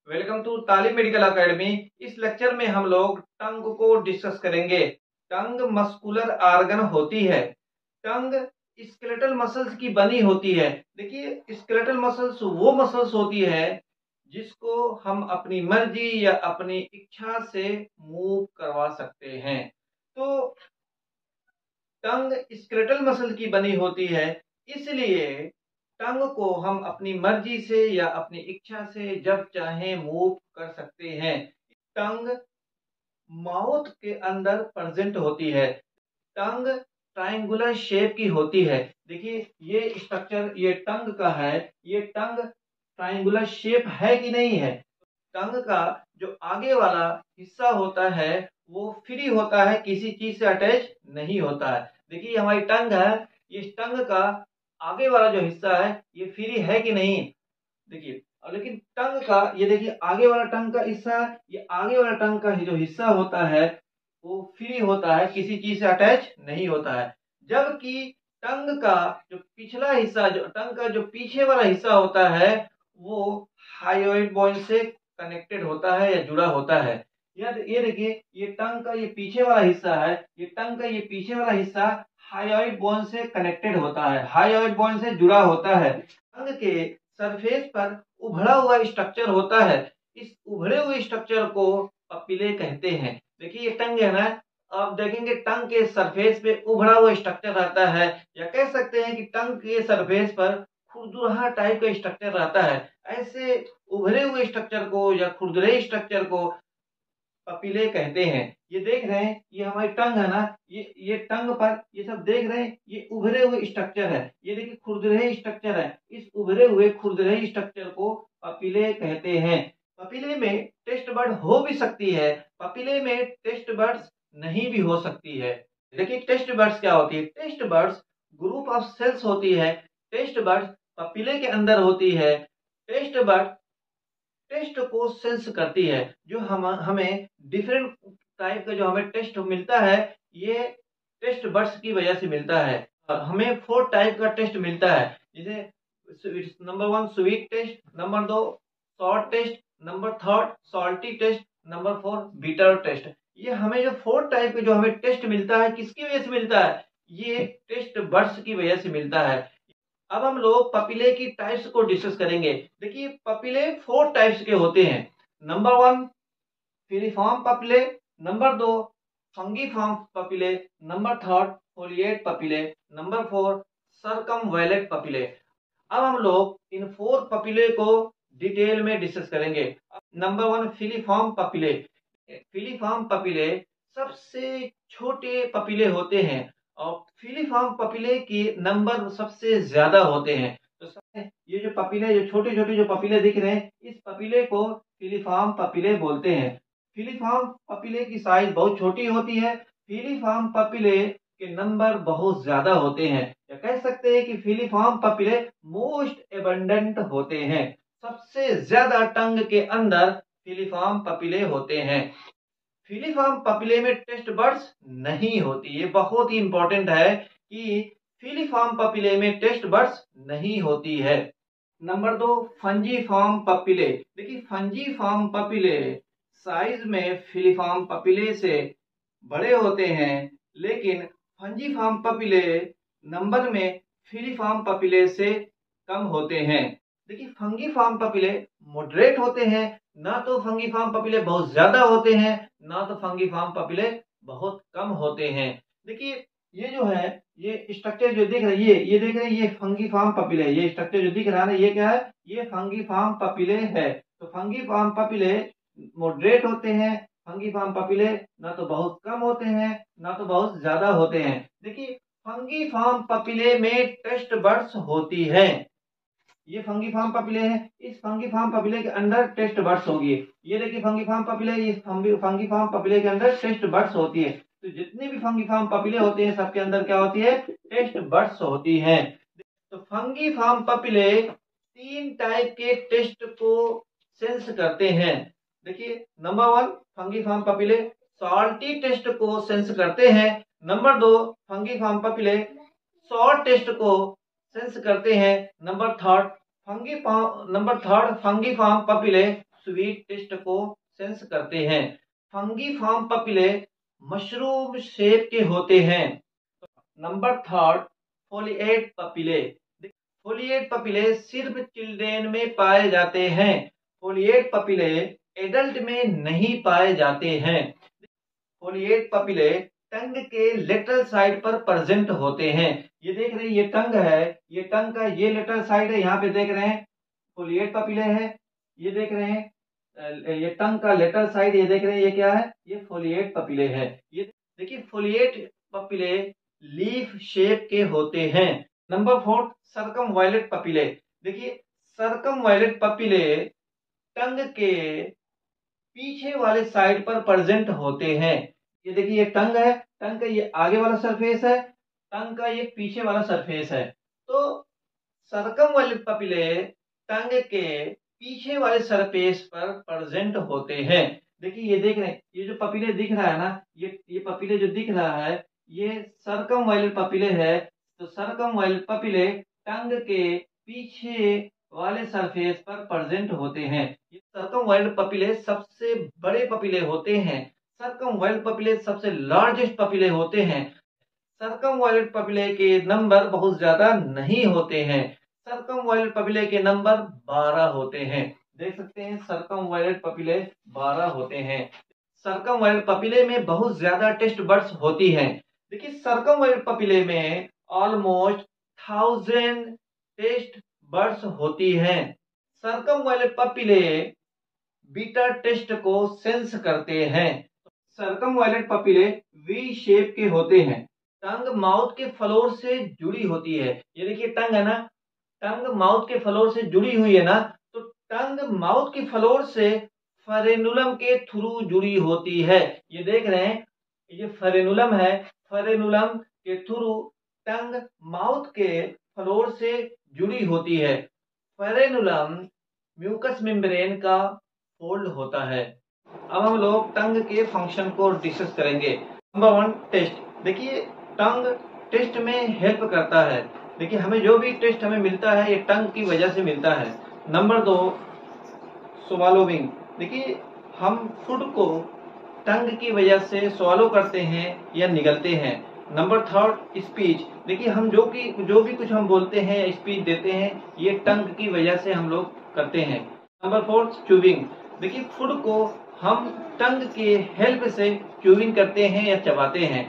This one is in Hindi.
वेलकम टू तालीम मेडिकल एकेडमी। इस लेक्चर में हम लोग टंग को डिस्कस करेंगे। टंग मस्कुलर आर्गन होती है। टंग स्केलेटल मसल्स की बनी होती है। देखिए, स्केलेटल मसल्स वो मसल्स होती है जिसको हम अपनी मर्जी या अपनी इच्छा से मूव करवा सकते हैं। तो टंग स्केलेटल मसल की बनी होती है, इसलिए टंग को हम अपनी मर्जी से या अपनी इच्छा से जब चाहे मूव कर सकते हैं। टंग माउथ के अंदर प्रेजेंट होती है। टंग ट्रायंगुलर शेप की होती है। देखिए, ये स्ट्रक्चर ये टंग का है। ये टंग ट्रायंगुलर शेप है कि नहीं है। टंग का जो आगे वाला हिस्सा होता है वो फ्री होता है, किसी चीज से अटैच नहीं होता है। देखिए, हमारी टंग है, इस टंग का आगे वाला जो हिस्सा है ये फ्री है कि नहीं। देखिए, और लेकिन टंग का ये देखिए आगे वाला टंग का हिस्सा, ये आगे वाला टंग का जो हिस्सा होता है वो फ्री होता है, किसी चीज से अटैच नहीं होता है। जबकि टंग का जो पिछला हिस्सा, जो टंग का जो पीछे वाला हिस्सा होता है वो हायोइड बोन से कनेक्टेड होता है या जुड़ा होता है। ये देखिए, ये टंग का ये पीछे वाला हिस्सा है, ये टंग का ये पीछे वाला हिस्सा हायोइड बोन से कनेक्टेड होता है, हायोइड बोन से जुड़ा होता है। टंग के सरफेस पर उभड़ा हुआ स्ट्रक्चर होता है। इस उभड़े हुए स्ट्रक्चर को पपिले कहते हैं। देखिए, ये टंग है ना, आप देखेंगे टंग के सरफेस पे उभड़ा हुआ स्ट्रक्चर रहता है, या कह सकते हैं कि टंग के सरफेस पर खुरदुरा टाइप का स्ट्रक्चर रहता है। ऐसे उभरे हुए स्ट्रक्चर को या खुरदुरे स्ट्रक्चर को पपीले कहते हैं। ये देख रहे हैं, ये हमारी टंग है ना, ये टंग पर ये सब देख रहे हैं, ये उभरे हुए स्ट्रक्चर है। ये देखिए खुरदुरे स्ट्रक्चर है। इस उभरे हुए खुरदुरे स्ट्रक्चर को पपीले कहते हैं। पपीले में टेस्ट बर्ड हो भी सकती है, पपीले में टेस्ट बर्ड्स नहीं भी हो सकती है। देखिए, टेस्ट बर्ड्स क्या होती है। Taste buds group of cells होती है। टेस्ट बर्ड्स पपीले के अंदर होती है। टेस्ट बर्ड टेस्ट को सेंस करती है। जो हमें डिफरेंट टाइप का जो हमें टेस्ट मिलता है, ये टेस्ट बड्स की वजह से मिलता है। हमें 4 टाइप का टेस्ट मिलता है, जैसे number 1 sweet taste, number 2 salt taste, number 3 salty taste, number 4 bitter taste. ये हमें जो 4 टाइप के जो हमें टेस्ट मिलता है, किसकी वजह से मिलता है, ये टेस्ट बड्स की वजह से मिलता है। अब हम लोग पपीले की टाइप्स को डिस्कस करेंगे। देखिए, पपीले 4 टाइप्स के होते हैं। Number 1 filiform papillae, number 2 fungiform papillae, number 3 foliate papillae, number 4 circumvallate papillae. अब हम लोग इन 4 पपीले को डिटेल में डिस्कस करेंगे। Number 1 filiform papillae. Filiform papillae सबसे छोटे पपीले होते हैं और फिलीफॉर्म पपीले के नंबर सबसे ज्यादा होते हैं। तो ये जो पपीले, जो छोटे छोटे जो पपीले दिख रहे हैं, इस पपीले को फिलीफॉर्म पपीले बोलते हैं। फिलीफॉर्म पपीले की साइज बहुत छोटी होती है। फिलीफॉर्म पपीले के नंबर बहुत ज्यादा होते हैं, या कह सकते हैं कि फिलीफॉर्म पपीले मोस्ट एबंडेंट होते हैं। सबसे ज्यादा टंग के अंदर फिलीफॉर्म पपीले होते हैं। फिलीफॉर्म पपीले में टेस्ट बड्स नहीं होती। ये बहुत ही इंपॉर्टेंट है कि फिलीफॉर्म पपीले में टेस्ट बड्स नहीं होती है। नंबर 2 फंजीफॉर्म पपीले। देखिए, फंजीफॉर्म पपीले साइज में फिलीफॉर्म पपीले से बड़े होते हैं, लेकिन फंजीफॉर्म पपीले नंबर में फिलीफॉर्म पपीले से कम होते हैं। देखिए, फंगीफॉर्म पपीले मॉडरेट होते हैं, ना तो फंगीफॉर्म पपीले बहुत ज्यादा होते हैं, ना तो फंगीफॉर्म पपीले बहुत कम होते हैं। देखिए, ये जो है, ये स्ट्रक्चर जो दिख रहा है, ये देख रहे हैं, ये फंगीफॉर्म पपीले। ये स्ट्रक्चर जो दिख रहा है, ये क्या है, ये फंगीफॉर्म पपीले है। तो फंगीफॉर्म पपीले मॉडरेट होते हैं। फंगीफॉर्म पपीले ना तो बहुत कम होते हैं, ना तो बहुत ज्यादा होते हैं। देखिए, फंगीफॉर्म पपीले में टेस्ट बड्स होती है। ये फंगीफॉर्म पपीले है, इस फंगीफॉर्म पपीले के अंदर टेस्ट बड्स होगी। ये देखिए फंगीफॉर्म पपीले, इस फंगीफॉर्म पपीले के अंदर टेस्ट बड्स होती है। तो जितने भी फंगीफॉर्म पपीले होते हैं, सबके अंदर क्या होती है, टेस्ट बड्स होती है। तो फंगीफॉर्म पपीले 3 टाइप के टेस्ट को सेंस करते हैं। देखिए, number 1 fungiform papillae salty taste को सेंस करते हैं। Number 2 fungiform papillae salt taste को सेंस करते हैं। Number 3 fungiform papillae sweet taste को सेंस करते हैं। फंगीफॉर्म पपिले मशरूम शेप के होते हैं। Number third, foliate papillae. Foliate papillae सिर्फ चिल्ड्रेन में पाए जाते हैं। फोलिएट पपिले एडल्ट में नहीं पाए जाते हैं। फोलिएट पपिले टंग के लेटरल साइड पर प्रेजेंट होते हैं। ये देख रहे हैं, ये टंग है, ये टंग का ये लेटरल साइड है, यहाँ पे देख रहे हैं फोलिएट पपिले है। ये देख रहे हैं ये टंग का लेटरल साइड, ये देख रहे हैं ये क्या है, ये फोलिएट पपिले है। ये देखिए फोलिएट पपिले लीफ शेप के होते हैं। Number fourth, circumvallate papillae. देखिए सर्कमवायलेट पपिले टंग के पीछे वाले साइड पर प्रेजेंट होते हैं। ये देखिए ये टंग है, टंग का ये आगे वाला सरफेस है, टंग का ये पीछे वाला सरफेस है। तो सर्कमवायलेट पपिले टंग के पीछे वाले सरफेस पर प्रेजेंट होते हैं। देखिए ये देख रहे हैं, ये जो पपिले दिख रहा है ना, ये पपिले जो दिख रहा है ये सर्कमवायलेट पपिले है। तो सर्कमवायलेट पपिले टंग के पीछे वाले सरफेस पर प्रेजेंट होते हैं। ये सर्कमवायलेट पपिले सबसे बड़े पपिले होते हैं। सर्कमवायलेट पपिले सबसे लार्जेस्ट पपिले होते हैं। सर्कमवायलेट पपिले के नंबर बहुत ज्यादा नहीं होते हैं। सर्कमवायलेट पपिले के नंबर 12 होते हैं। देख सकते हैं सर्कमवायलेट पपिले 12 होते हैं। सर्कमवायलेट पपिले में बहुत ज्यादा टेस्ट बड्स होती हैं। देखिए सर्कमवायलेट पपिले में ऑलमोस्ट 1000 टेस्ट बड्स होती हैं। सर्कमवायलेट पपिले बीटा टेस्ट को सेंस करते हैं। सर्कमवायलेट पपिले वी शेप के होते हैं। टंग माउथ के फ्लोर से जुड़ी होती है। ये देखिए टंग है ना, टंग माउथ के फ्लोर से जुड़ी हुई है ना, तो टंग माउथ के फ्लोर से फरेनुलम के थ्रू जुड़ी होती है। ये देख रहे हैं ये फरेनुलम है, फरेनुलम के थ्रू टंग माउथ के फ्लोर से जुड़ी होती है। फरेनुलम म्यूकस मेम्ब्रेन का फोल्ड होता है। अब हम लोग टंग के फंक्शन को डिस्कस करेंगे। Number 1, taste. देखिए टंग टेस्ट में हेल्प करता है। देखिए हमें जो भी टेस्ट हमें मिलता है ये टंग की वजह से मिलता है। नंबर 2, स्वॉलोविंग। देखिए हम फूड को टंग की वजह से स्वॉलो करते हैं या निगलते हैं। Number 3, speech. देखिए हम जो भी कुछ हम बोलते हैं, स्पीच देते हैं, ये टंग की वजह से हम लोग करते हैं। नंबर 4, च्यूविंग। देखिए फूड को हम टंग के हेल्प से च्यूविंग करते हैं या चबाते हैं।